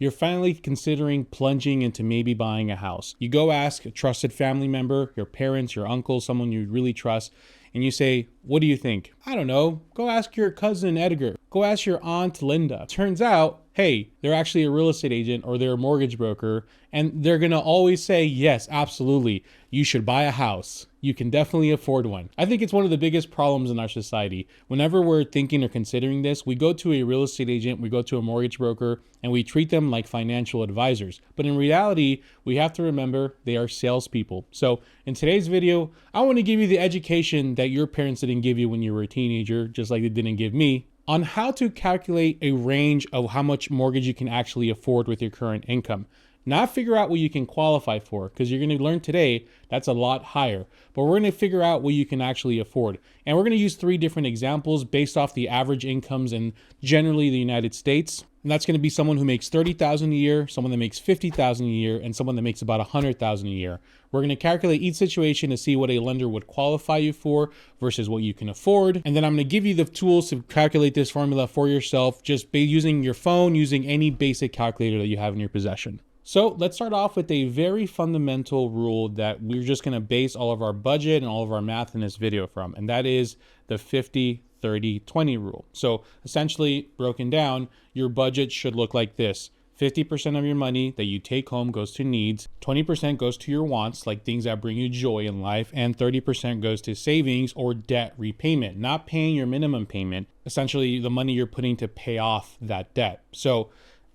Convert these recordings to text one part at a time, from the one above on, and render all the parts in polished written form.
You're finally considering plunging into maybe buying a house. You go ask a trusted family member, your parents, your uncle, someone you really trust, and you say, what do you think? I don't know. Go ask your cousin Edgar. Go ask your aunt Linda. Turns out, hey, they're actually a real estate agent or they're a mortgage broker, and they're gonna always say, yes, absolutely, you should buy a house. You can definitely afford one. I think it's one of the biggest problems in our society. Whenever we're thinking or considering this, we go to a real estate agent, we go to a mortgage broker, and we treat them like financial advisors. But in reality, we have to remember they are salespeople. So in today's video, I want to give you the education that your parents didn't give you when you were a teenager, just like they didn't give me, on how to calculate a range of how much mortgage you can actually afford with your current income. Not figure out what you can qualify for, because you're going to learn today that's a lot higher. But we're going to figure out what you can actually afford. And we're going to use 3 different examples based off the average incomes in generally the United States. And that's going to be someone who makes $30,000 a year, someone that makes $50,000 a year, and someone that makes about $100,000 a year. We're going to calculate each situation to see what a lender would qualify you for versus what you can afford. And then I'm going to give you the tools to calculate this formula for yourself, just by using your phone, using any basic calculator that you have in your possession. So let's start off with a very fundamental rule that we're just going to base all of our budget and all of our math in this video from, and that is the 50-30-20 rule. So essentially, broken down, your budget should look like this. 50% of your money that you take home goes to needs, 20% goes to your wants, like things that bring you joy in life, and 30% goes to savings or debt repayment, not paying your minimum payment, essentially the money you're putting to pay off that debt. So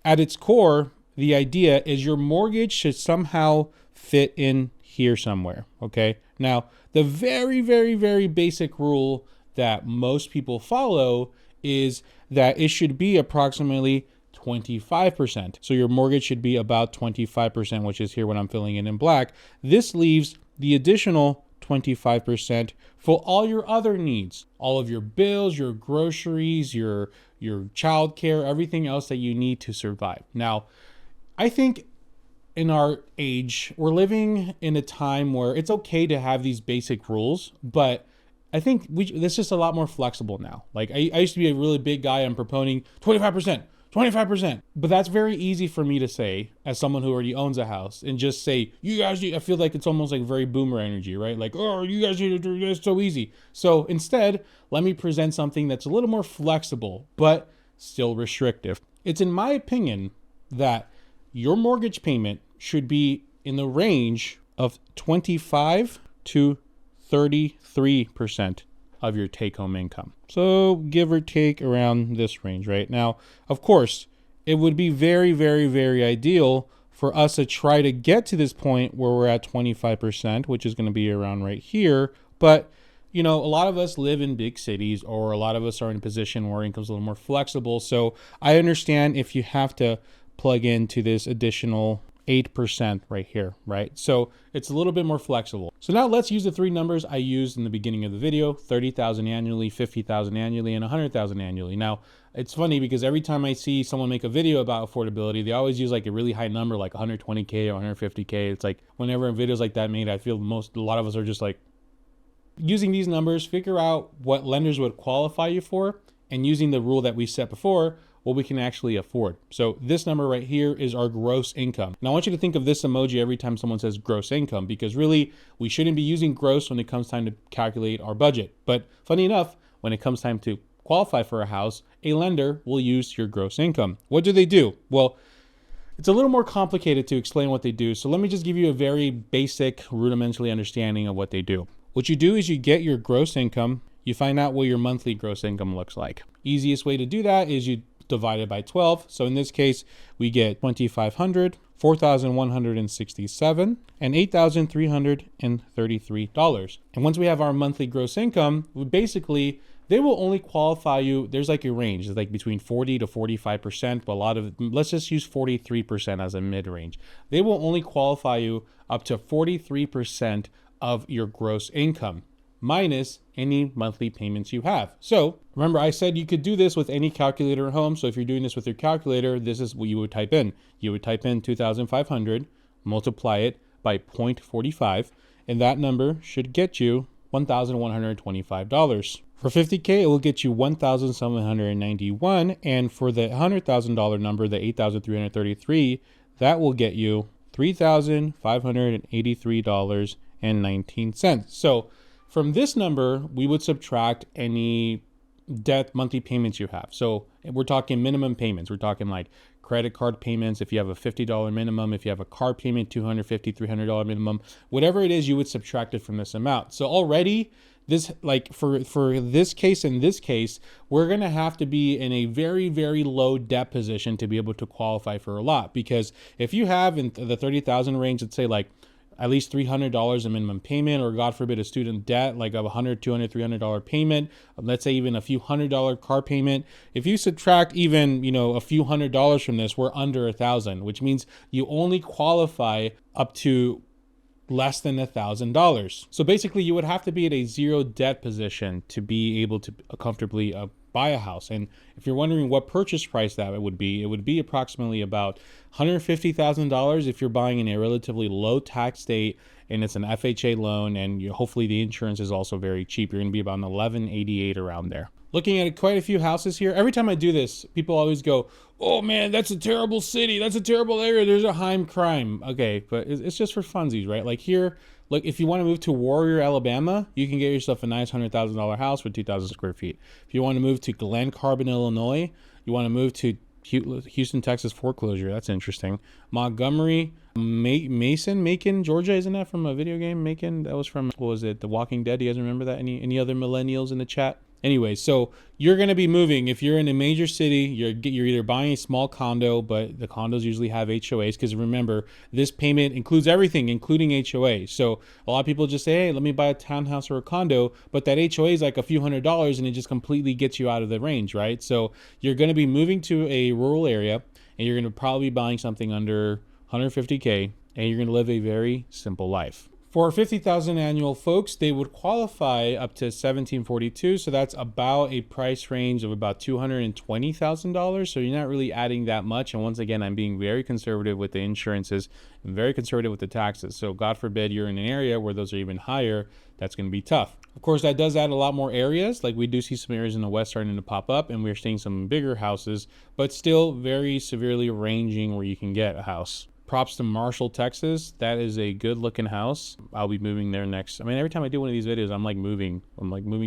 at its core, the idea is your mortgage should somehow fit in here somewhere, okay? Now, the very, very, very basic rule that most people follow is that it should be approximately 25%. So your mortgage should be about 25%, which is here when I'm filling in black. This leaves the additional 25% for all your other needs, all of your bills, your groceries, your childcare, everything else that you need to survive. Now, I think in our age, we're living in a time where it's okay to have these basic rules, but I think this is just a lot more flexible now. Like I used to be a really big guy on proponing 25%, but that's very easy for me to say as someone who already owns a house and just say, you guys, I feel like it's almost like very boomer energy, right? Like, oh, you guys need to do this so easy. So instead, let me present something that's a little more flexible, but still restrictive. It's in my opinion that your mortgage payment should be in the range of 25 to 33% of your take-home income. So give or take around this range right now. Of course, it would be very, very, very ideal for us to try to get to this point where we're at 25%, which is going to be around right here. But you know, a lot of us live in big cities, or a lot of us are in a position where income's a little more flexible. So I understand if you have to plug into this additional 8% right here, right? So it's a little bit more flexible. So now let's use the 3 numbers I used in the beginning of the video: 30,000 annually, 50,000 annually, and 100,000 annually. Now, it's funny because every time I see someone make a video about affordability, they always use like a really high number, like 120K or 150K. It's like whenever videos like that made, I feel a lot of us are just like, using these numbers, figure out what lenders would qualify you for, and using the rule that we set before, what we can actually afford. So this number right here is our gross income. Now I want you to think of this emoji every time someone says gross income, because really we shouldn't be using gross when it comes time to calculate our budget. But funny enough, when it comes time to qualify for a house, a lender will use your gross income. What do? Well, it's a little more complicated to explain what they do. So let me just give you a very basic, rudimentary understanding of what they do. What you do is you get your gross income, you find out what your monthly gross income looks like. Easiest way to do that is you divide it by 12. So in this case, we get $2,500, $4,167, and $8,333. And once we have our monthly gross income, they will only qualify you. There's like a range, it's like between 40 to 45%, but let's just use 43% as a mid-range. They will only qualify you up to 43% of your gross income, minus any monthly payments you have. So remember, I said you could do this with any calculator at home. So if you're doing this with your calculator, this is what you would type in. You would type in 2,500, multiply it by 0.45, and that number should get you $1,125. For 50K, it will get you 1,791. And for the $100,000 number, the 8,333, that will get you $3,583.19. So from this number, we would subtract any debt monthly payments you have. So we're talking minimum payments. We're talking like credit card payments. If you have a $50 minimum, if you have a car payment, $250, $300 minimum, whatever it is, you would subtract it from this amount. So already this, like for this case and this case, we're going to have to be in a very, very low debt position to be able to qualify for a lot. Because if you have in the 30,000 range, let's say like at least $300 in minimum payment, or God forbid a student debt like a $100, $200, $300 payment, let's say even a few $100 car payment. If you subtract even, a few $100 from this, we're under 1,000, which means you only qualify up to less than $1,000. So basically you would have to be at a zero debt position to be able to comfortably buy a house. And if you're wondering what purchase price that it would be approximately about $150,000 if you're buying in a relatively low tax state and it's an FHA loan, and hopefully the insurance is also very cheap. You're going to be about $1,188 around there. Looking at quite a few houses here. Every time I do this, people always go, "Oh man, that's a terrible city. That's a terrible area. There's a high crime." Okay, but it's just for funsies, right? Like here, look, if you want to move to Warrior, Alabama, you can get yourself a nice $100,000 house with 2,000 square feet. If you want to move to Glen Carbon, Illinois, you want to move to Houston, Texas foreclosure. That's interesting. Montgomery, Macon, Georgia. Isn't that from a video game? Macon. That was from, what was it? The Walking Dead. Do you guys remember that? Any other millennials in the chat? Anyway, so you're going to be moving. If you're in a major city, you're either buying a small condo, but the condos usually have HOAs, because remember, this payment includes everything, including HOA. So a lot of people just say, hey, let me buy a townhouse or a condo, but that HOA is like a few $100s and it just completely gets you out of the range, right? So you're going to be moving to a rural area and you're going to probably be buying something under 150K, and you're going to live a very simple life. For 50,000 annual folks, they would qualify up to 1742. So that's about a price range of about $220,000. So you're not really adding that much. And once again, I'm being very conservative with the insurances and very conservative with the taxes. So God forbid you're in an area where those are even higher, that's going to be tough. Of course, that does add a lot more areas. Like we do see some areas in the West starting to pop up, and we're seeing some bigger houses, but still very severely ranging where you can get a house. Props to Marshall, Texas. That is a good looking house. I'll be moving there next. I mean, every time I do one of these videos, I'm like moving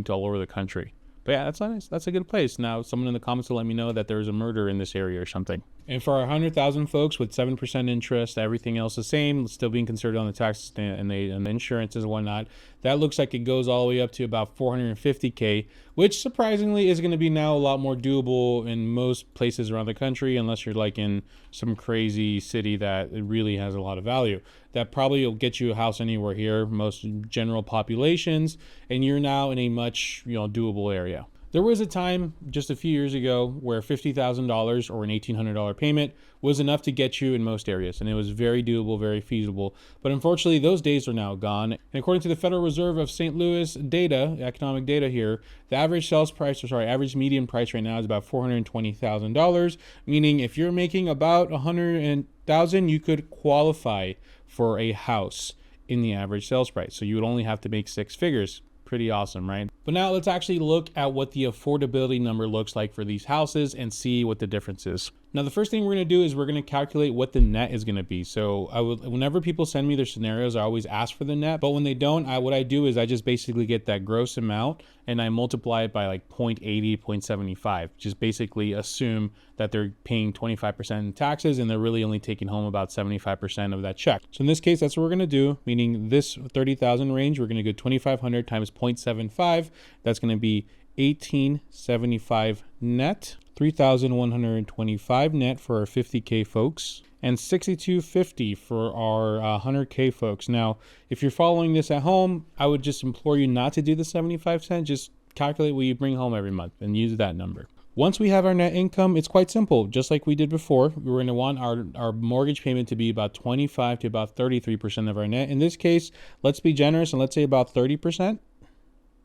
to all over the country. But yeah, that's nice. That's a good place. Now, someone in the comments will let me know that there's a murder in this area or something. And for our 100,000 folks with 7% interest, everything else the same, still being considered on the taxes and the insurances and whatnot, that looks like it goes all the way up to about 450K, which surprisingly is going to be now a lot more doable in most places around the country, unless you're like in some crazy city that it really has a lot of value. That probably will get you a house anywhere here, most general populations, and you're now in a much doable area. There was a time just a few years ago where $50,000 or an $1,800 payment was enough to get you in most areas, and it was very doable, very feasible. But unfortunately, those days are now gone. And according to the Federal Reserve of St. Louis data, economic data here, the average average median price right now is about $420,000, meaning if you're making about $100,000, you could qualify for a house in the average sales price. So you would only have to make six figures. Pretty awesome, right? But now let's actually look at what the affordability number looks like for these houses and see what the difference is. Now, the first thing we're going to do is we're going to calculate what the net is going to be. So whenever people send me their scenarios, I always ask for the net, but when they don't, what I do is I just basically get that gross amount and I multiply it by like 0.80, 0.75, just basically assume that they're paying 25% in taxes and they're really only taking home about 75% of that check. So in this case, that's what we're going to do, meaning this 30,000 range, we're going to go 2,500 times 0.75. That's going to be 1,875 net, 3,125 net for our 50K folks, and 6,250 for our 100K folks. Now, if you're following this at home, I would just implore you not to do the 75 cents. Just calculate what you bring home every month and use that number. Once we have our net income, it's quite simple. Just like we did before, we're going to want our mortgage payment to be about 25 to about 33% of our net. In this case, let's be generous and let's say about 30%.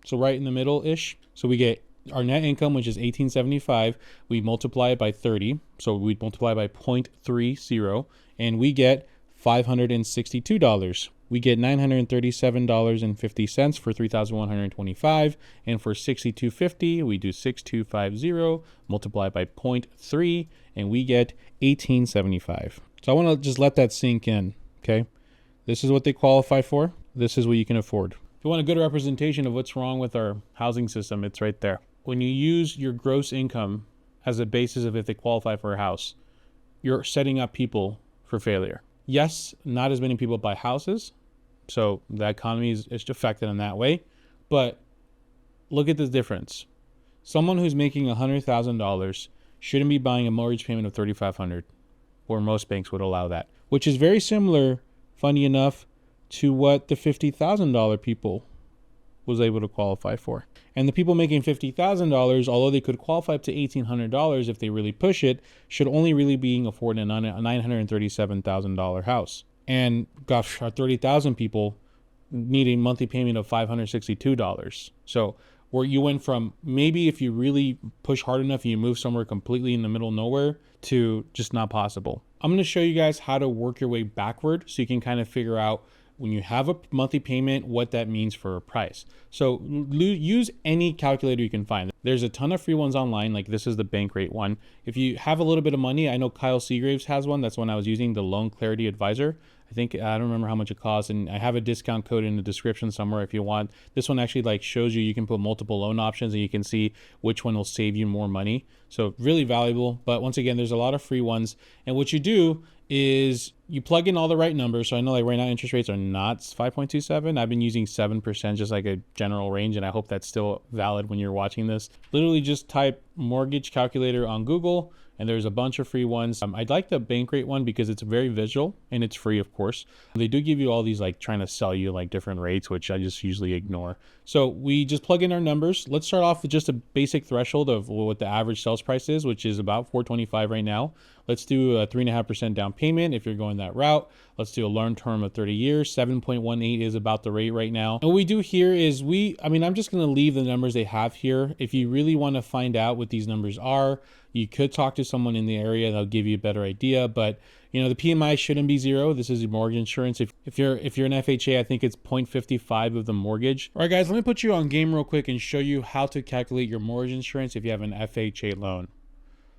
So right in the middle-ish. So we get our net income, which is 1,875. We multiply it by 30. So we multiply by 0.30 and we get $562. We get $937.50 for $3,125, and for $6,250, we do 6,250 multiplied by 0.3, and we get $1,875. So I want to just let that sink in, okay? This is what they qualify for. This is what you can afford. If you want a good representation of what's wrong with our housing system, it's right there. When you use your gross income as a basis of if they qualify for a house, you're setting up people for failure. Yes, not as many people buy houses, so the economy is affected in that way. But look at the difference. Someone who's making $100,000 shouldn't be buying a mortgage payment of $3,500, where most banks would allow that, which is very similar, funny enough, to what the $50,000 people was able to qualify for. And the people making $50,000, although they could qualify up to $1,800 if they really push it, should only really be afforded a $937,000 house. And gosh, our 30,000 people need a monthly payment of $562. So where you went from maybe if you really push hard enough, you move somewhere completely in the middle of nowhere to just not possible. I'm going to show you guys how to work your way backward so you can kind of figure out when you have a monthly payment, what that means for a price. So use any calculator you can find. There's a ton of free ones online, like this is the bank rate one. If you have a little bit of money, I know Kyle Seagraves has one. That's one I was using, the Loan Clarity Advisor. I don't remember how much it costs, and I have a discount code in the description somewhere if you want. This one actually like shows you can put multiple loan options and you can see which one will save you more money. So really valuable. But once again, there's a lot of free ones. And what you do is you plug in all the right numbers. So I know like right now interest rates are not 5.27. I've been using 7%, just like a general range, and I hope that's still valid when you're watching this. Literally just type mortgage calculator on Google, and there's a bunch of free ones. I like the bank rate one because it's very visual and it's free, of course. They do give you all these like trying to sell you like different rates, which I just usually ignore. So we just plug in our numbers. Let's start off with just a basic threshold of what the average sales price is, which is about $425 right now. Let's do a 3.5% down payment if you're going that route. Let's do a loan term of 30 years. 7.18 is about the rate right now. And what we do here is I'm just going to leave the numbers they have here. If you really want to find out what these numbers are, you could talk to someone in the area. They'll give you a better idea. But the PMI shouldn't be 0. This is your mortgage insurance. If you're an FHA, I think it's 0.55 of the mortgage. All right, guys, let me put you on game real quick and show you how to calculate your mortgage insurance if you have an FHA loan.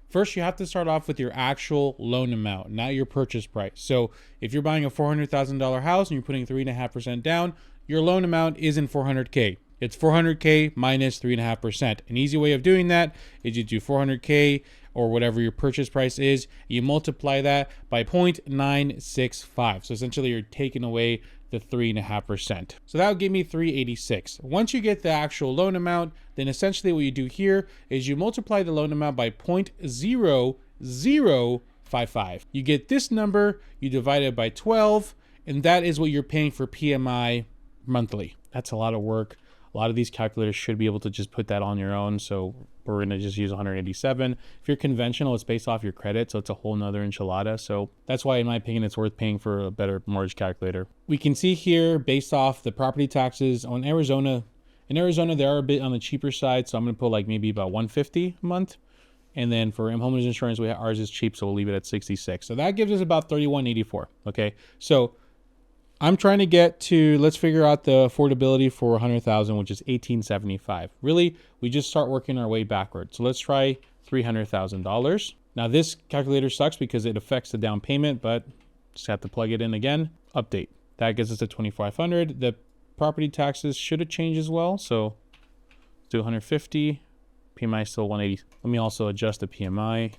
First, you have to start off with your actual loan amount, not your purchase price. So if you're buying a $400,000 house and you're putting 3.5% down, your loan amount isn't $400K. It's $400K minus 3.5%. An easy way of doing that is you do $400K or whatever your purchase price is, you multiply that by 0.965. So essentially you're taking away the 3.5%. So that would give me $386. Once you get the actual loan amount, then essentially what you do here is you multiply the loan amount by 0.0055. You get this number, you divide it by 12, and that is what you're paying for PMI monthly. That's a lot of work. A lot of these calculators should be able to just put that on your own. So we're going to just use 187. If you're conventional, it's based off your credit. So it's a whole nother enchilada. So that's why, in my opinion, it's worth paying for a better mortgage calculator. We can see here, based off the property taxes in Arizona, they are a bit on the cheaper side. So I'm going to put like maybe about $150 a month. And then for homeowners insurance, ours is cheap. So we'll leave it at 66. So that gives us about $31.84. Okay. So I'm trying to get to, let's figure out the affordability for 100,000, which is $1,875. Really, we just start working our way backward. So let's try $300,000. Now this calculator sucks because it affects the down payment, but just have to plug it in again. Update. That gets us to $2,500. The property taxes should have changed as well. So let's do 150. PMI still 180. Let me also adjust the PMI.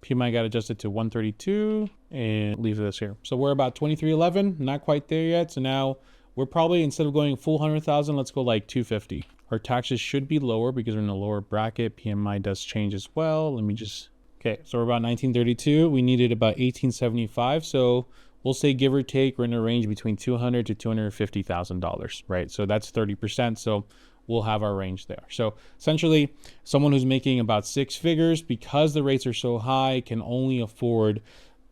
PMI got adjusted to 132 and leave this here. So we're about 2311, not quite there yet. So now we're probably, instead of going full 100,000, let's go like 250. Our taxes should be lower because we're in a lower bracket. PMI does change as well. Let me just, okay. So we're about 1932. We needed about 1875. So we'll say give or take, we're in a range between $200,000 to $250,000, right? So that's 30%. So we'll have our range there. So essentially, someone who's making about 6 figures, because the rates are so high, can only afford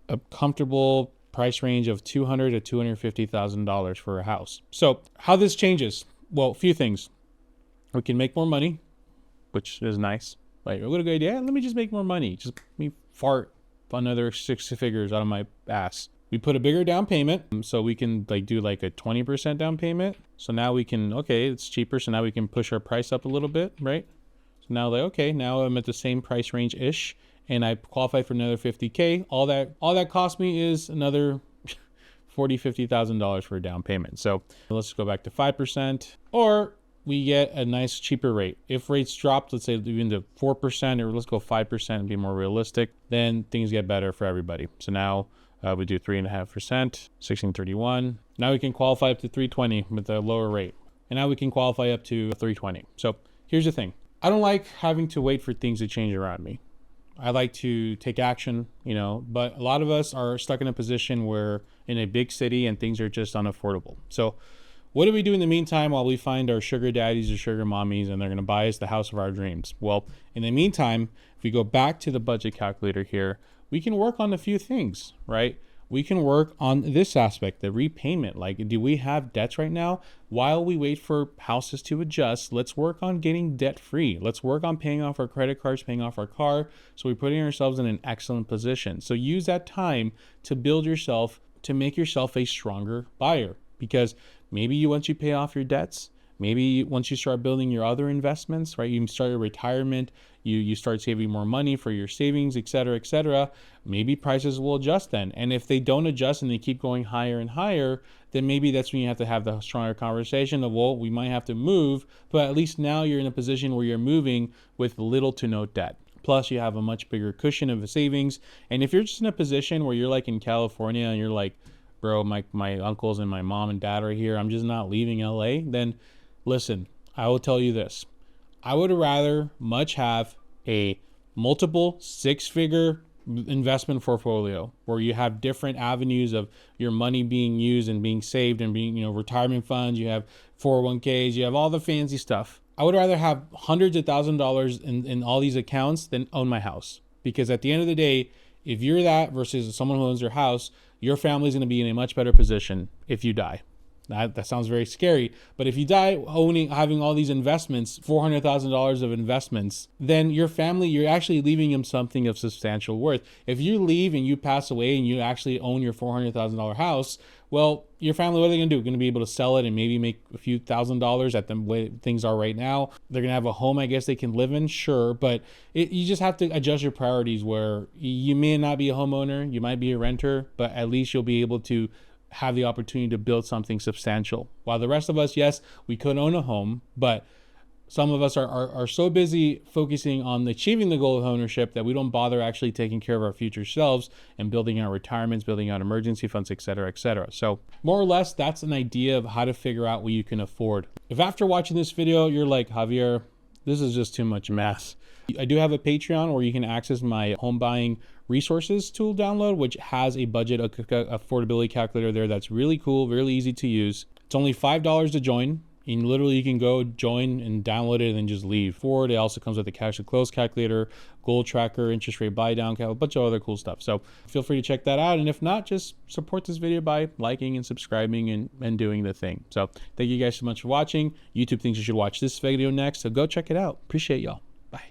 a comfortable price range of $200,000 to $250,000 for a house. So how this changes? Well, a few things. We can make more money, which is nice. Like, what a good idea. Let me just make more money. Just let me fart another 6 figures out of my ass. we put a bigger down payment. So we can like do like a 20% down payment. So now we can, okay, it's cheaper. So now we can push our price up a little bit, right? So now like, okay, now I'm at the same price range ish, and I qualify for another 50K. All that cost me is another $40,000-$50,000 for a down payment. So let's go back to 5%, or we get a nice cheaper rate. If rates dropped, let's say even to 4%, or let's go 5% and be more realistic, then things get better for everybody. So now we do 3.5%, 1631. Now we can qualify up to 320 with a lower rate. And now we can qualify up to 320. So here's the thing. I don't like having to wait for things to change around me. I like to take action, you know, but a lot of us are stuck in a position where in a big city and things are just unaffordable. So what do we do in the meantime while we find our sugar daddies or sugar mommies and they're going to buy us the house of our dreams? Well, in the meantime, if we go back to the budget calculator here, we can work on a few things, right? We can work on this aspect, the repayment. Like, do we have debts right now? While we wait for houses to adjust, let's work on getting debt free. Let's work on paying off our credit cards, paying off our car. So we're putting ourselves in an excellent position. So use that time to build yourself, to make yourself a stronger buyer. Because maybe once you pay off your debts, maybe once you start building your other investments, right? You start your retirement, you start saving more money for your savings, et cetera, maybe prices will adjust then. And if they don't adjust and they keep going higher and higher, then maybe that's when you have to have the stronger conversation of, well, we might have to move, but at least now you're in a position where you're moving with little to no debt. Plus you have a much bigger cushion of savings. And if you're just in a position where you're like in California and you're like, bro, my uncles and my mom and dad are here, I'm just not leaving LA, then listen, I will tell you this. I would rather much have a multiple six-figure investment portfolio where you have different avenues of your money being used and being saved and being, you know, retirement funds, you have 401ks, you have all the fancy stuff. I would rather have hundreds of $1,000s in all these accounts than own my house. Because at the end of the day, if you're that versus someone who owns your house, your family's going to be in a much better position if you die. That sounds very scary, but if you die having all these investments, $400,000 of investments, then your family, you're actually leaving them something of substantial worth. If you leave and you pass away and you actually own your $400,000 house, well, your family, what are they going to do? Going to be able to sell it and maybe make a few $1,000s at the way things are right now. They're going to have a home, I guess they can live in, sure, but you just have to adjust your priorities where you may not be a homeowner, you might be a renter, but at least you'll be able to have the opportunity to build something substantial. While the rest of us, yes, we could own a home, but some of us are so busy focusing on achieving the goal of ownership that we don't bother actually taking care of our future selves and building our retirements, building out emergency funds, et cetera, et cetera. So more or less, that's an idea of how to figure out what you can afford. If after watching this video, you're like, Javier, this is just too much math, I do have a Patreon where you can access my home buying resources tool download, which has a budget affordability calculator there that's really cool, really easy to use. It's only $5 to join. And literally you can go join and download it and then just leave. It also comes with a cash to close calculator, goal tracker, interest rate buy down, a bunch of other cool stuff. So feel free to check that out. And if not, just support this video by liking and subscribing and doing the thing. So thank you guys so much for watching. YouTube thinks you should watch this video next. So go check it out. Appreciate y'all.